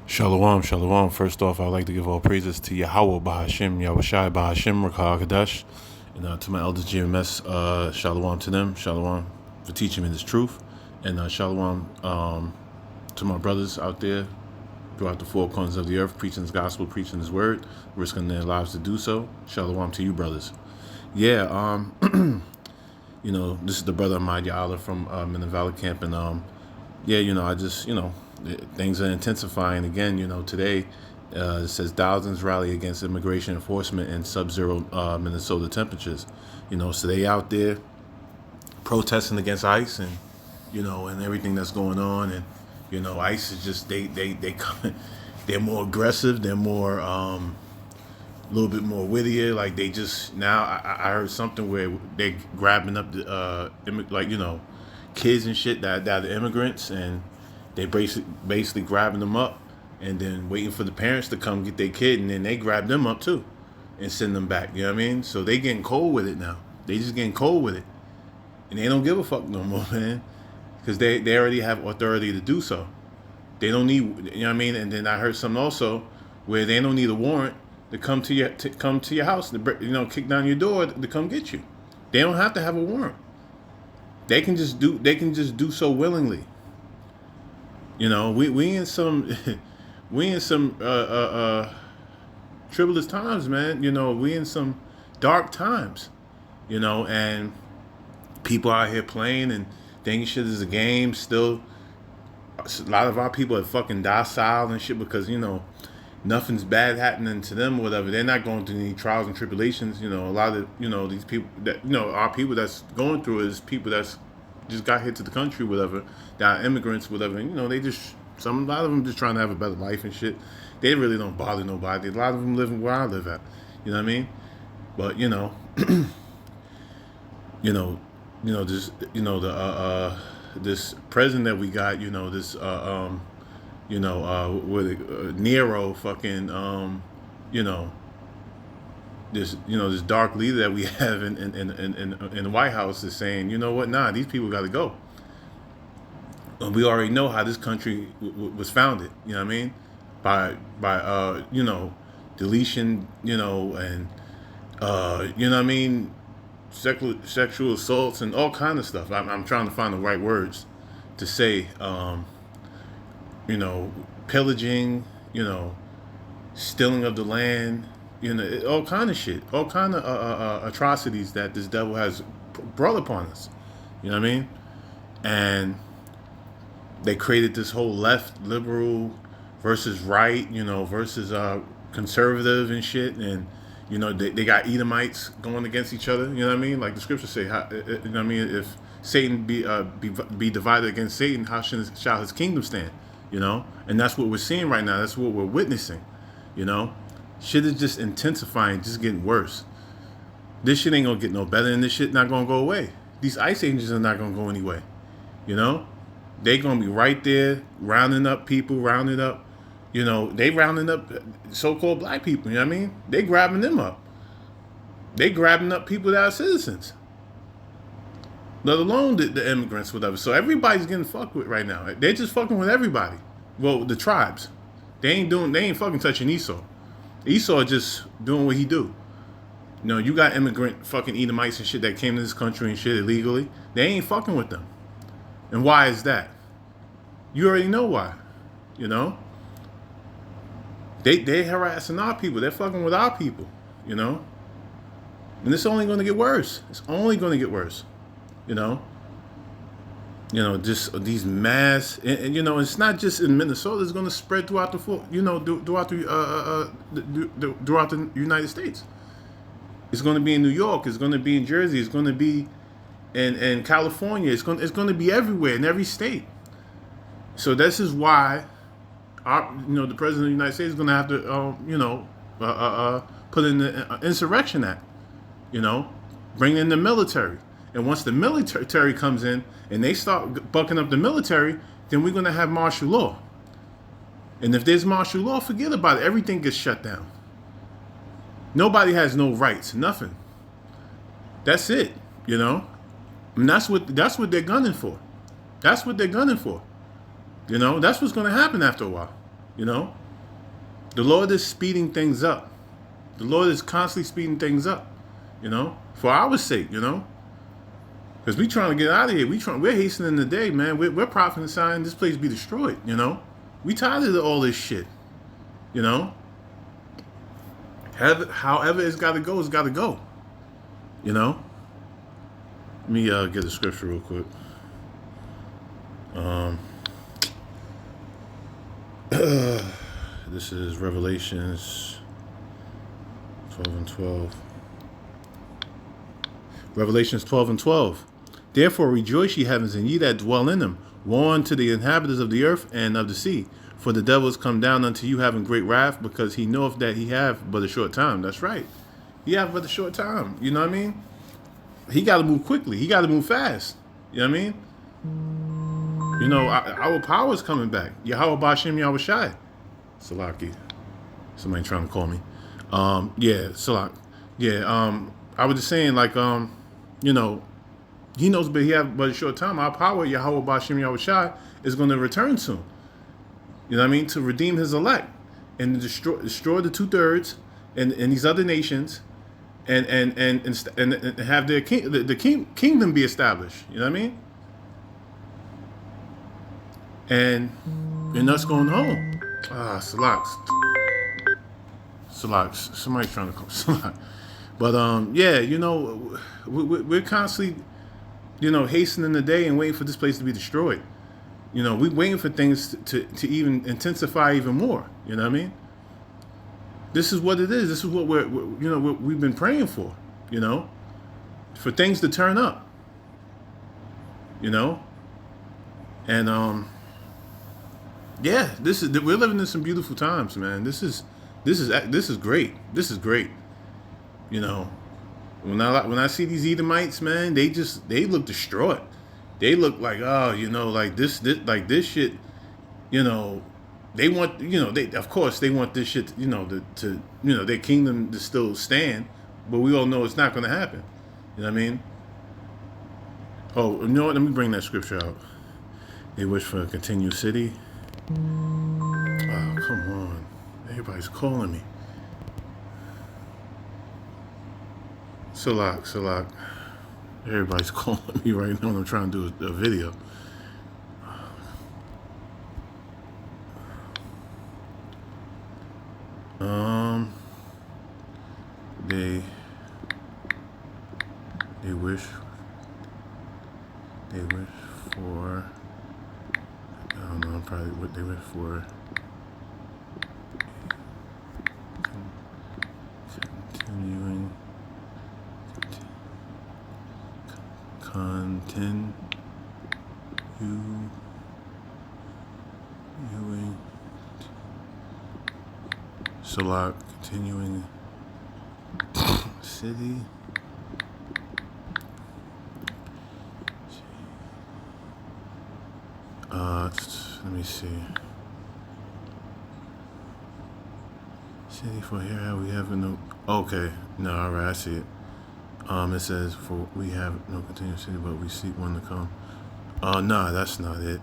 Shalom, shalom. First off, I'd like to give all praises to Yahweh Bahashim, Yahushai Bahashim, Rakah Kadash, and to my elders GMS, shalom to them, shalom for teaching me this truth, and shalom to my brothers out there throughout the four corners of the earth, preaching His gospel, preaching His word, risking their lives to do so. Shalom to you, brothers. Yeah, this is the brother Ahmad Ya'ala from in the Valley Camp, and I just, things are intensifying again. Today it says thousands rally against immigration enforcement and sub-zero Minnesota temperatures. So they out there protesting against ICE and everything that's going on, and ICE is just they're more aggressive, they're more a little bit more wittier. Like they just now I heard something where they grabbing up the kids and shit that are immigrants, and they basically grabbing them up and then waiting for the parents to come get their kid, and then they grab them up too and send them back. You know what I mean? So they getting cold with it now. They just getting cold with it, and they don't give a fuck no more, man, because they already have authority to do so. They don't need, you know what I mean? And then I heard something also where they don't need a warrant to come to your house, to kick down your door to come get you. They don't have to have a warrant. They can just do so willingly. We in some troublous times, man. We in some dark times. And people out here playing and thinking shit is a game. Still, a lot of our people are fucking docile and shit because nothing's bad happening to them or whatever. They're not going through any trials and tribulations. A lot of these people that our people that's going through is people that's just got here to the country, whatever, that are immigrants, whatever. And, they just a lot of them just trying to have a better life and shit. They really don't bother nobody. A lot of them living where I live at. You know what I mean? But this president that we got, this Nero fucking this dark leader that we have in the White House is saying, nah, these people got to go. And we already know how this country was founded. You know what I mean? By deletion, and you know what I mean, sexual assaults and all kind of stuff. I'm trying to find the right words to say. Pillaging, stealing of the land, all kind of shit, all kind of atrocities that this devil has brought upon us. You know what I mean? And they created this whole left, liberal versus right, versus conservative and shit. And, they got Edomites going against each other. You know what I mean? Like the scriptures say, if Satan be divided against Satan, how shall his kingdom stand? And that's what we're seeing right now. That's what we're witnessing. Shit is just intensifying, just getting worse. This shit ain't gonna get no better, and this shit not gonna go away. These ICE agents are not gonna go anywhere. They gonna be right there, rounding up people, rounding up. They rounding up so-called black people. You know what I mean? They grabbing them up. They grabbing up people that are citizens. Let alone the immigrants, whatever. So everybody's getting fucked with right now. They're just fucking with everybody. Well, the tribes. They ain't fucking touching Esau. Esau just doing what he do. You got immigrant fucking Edomites and shit that came to this country and shit illegally. They ain't fucking with them. And why is that? You already know why. They harassing our people. They're fucking with our people. And it's only going to get worse. It's only going to get worse. Just these mass, and it's not just in Minnesota. It's going to spread throughout throughout the United States. It's going to be in New York. It's going to be in Jersey. It's going to be in California. It's going to be everywhere in every state. So this is why, the president of the United States is going to have to, put in the Insurrection Act. Bring in the military. And once the military comes in and they start bucking up the military, then we're going to have martial law. And if there's martial law, forget about it. Everything gets shut down. Nobody has no rights, nothing. That's it, And that's what they're gunning for. That's what they're gunning for. That's what's going to happen after a while. The Lord is speeding things up. The Lord is constantly speeding things up, for our sake, because we trying to get out of here. We're hastening the day, man. We're prophesying this place be destroyed, We tired of all this shit, you know. However it's got to go, it's got to go, Let me get the scripture real quick. This is Revelations 12:12. Revelations 12:12. Therefore rejoice, ye heavens, and ye that dwell in them. Woe unto the inhabitants of the earth and of the sea. For the devil is come down unto you having great wrath, because he knoweth that he have but a short time. That's right. He have but a short time. You know what I mean? He got to move quickly. He got to move fast. You know what I mean? Our power is coming back. Yahweh Ba'Shem Yahweh Shai. Salaki. Somebody trying to call me. Salak. I was just saying, he knows, but he have but a short time. Our power, Yahweh Ba'Shem Yahweh Shai, is going to return soon. You know what I mean? To redeem his elect and destroy the 2/3 and these other nations, and have their kingdom be established. You know what I mean? And us going home. Salaks. Somebody's trying to call Salak. But we're constantly, hastening the day and waiting for this place to be destroyed. We're waiting for things to even intensify even more. You know what I mean? This is what it is. This is what we've been praying for. For things to turn up. And we're living in some beautiful times, man. This is great. This is great. When I see these Edomites, man, they look distraught. They look like, like this shit, they want, of course they want this shit, to their kingdom to still stand, but we all know it's not going to happen. You know what I mean? Oh, you know what? Let me bring that scripture out. They wish for a continued city. Oh, come on. Everybody's calling me. Salak. Everybody's calling me right now when I'm trying to do a video. They wish for, I don't know, probably what they wish for. Continuing. Salak, continuing city. Let me see. City for here we have no. Okay, no, all right, I see it. It says for we have no continuous city, but we seek one to come. No, that's not it.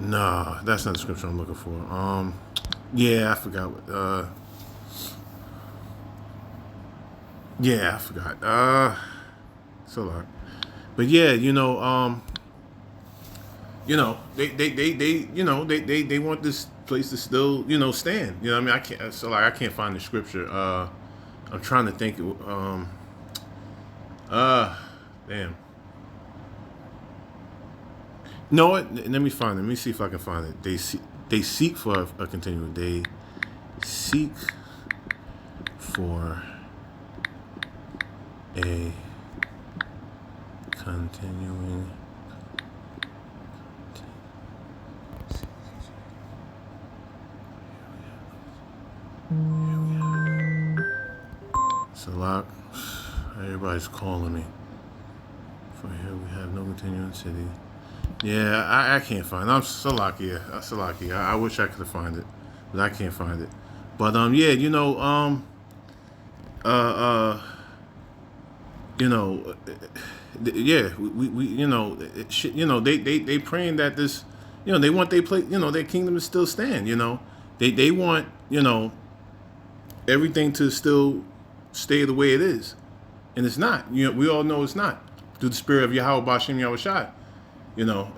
No, that's not the scripture I'm looking for. I forgot. I forgot. So long. But yeah, they want this place to still, stand. You know what I mean? I can't find the scripture. I'm trying to think. Damn. No, what? Let me find it. Let me see if I can find it. They seek for a continuum. They seek for a continuing. Salak, everybody's calling me. For here we have no continuing city. Yeah, I can't find it. I'm Salaki. I wish I could find it, but I can't find it. But they praying that this, They want their place, their kingdom to still stand. They want everything to still stay the way it is, and it's not. We all know it's not through the spirit of Yahweh Bashim Yahushai.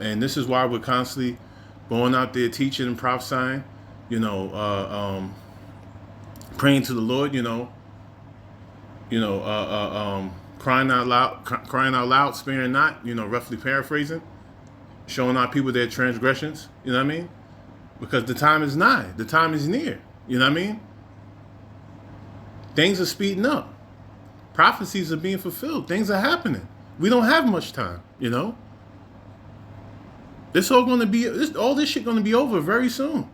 And this is why we're constantly going out there teaching and prophesying. Praying to the Lord. Crying out loud, sparing not. Roughly paraphrasing, showing our people their transgressions. You know what I mean? Because the time is nigh. The time is near. You know what I mean? Things are speeding up. Prophecies are being fulfilled. Things are happening. We don't have much time. It's all going to be. All this shit going to be over very soon.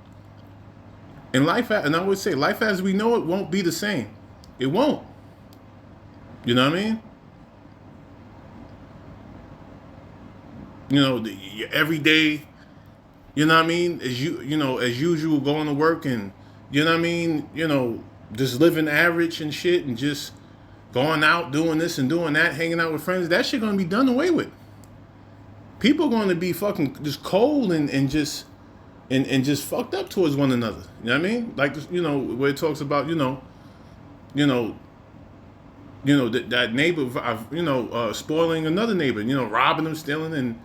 And and I would say, life as we know it won't be the same. It won't. You know what I mean? Every day, as as usual, going to work and, just living average and shit and just going out, doing this and doing that, hanging out with friends, that shit going to be done away with. People are going to be fucking just cold and just fucked up towards one another. You know what I mean? Like, where it talks about, that neighbor, spoiling another neighbor, robbing them, stealing, and,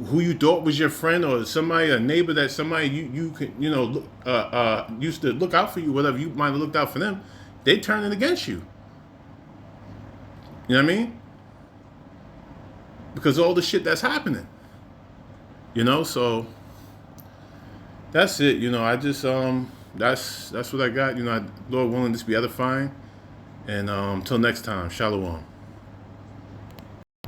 who you thought was your friend or somebody, a neighbor that somebody you could, used to look out for you, whatever, you might have looked out for them, they turn it against you. You know what I mean? Because of all the shit that's happening. So that's it. I just that's what I got. Lord willing, this be edifying. And until next time, Shalom.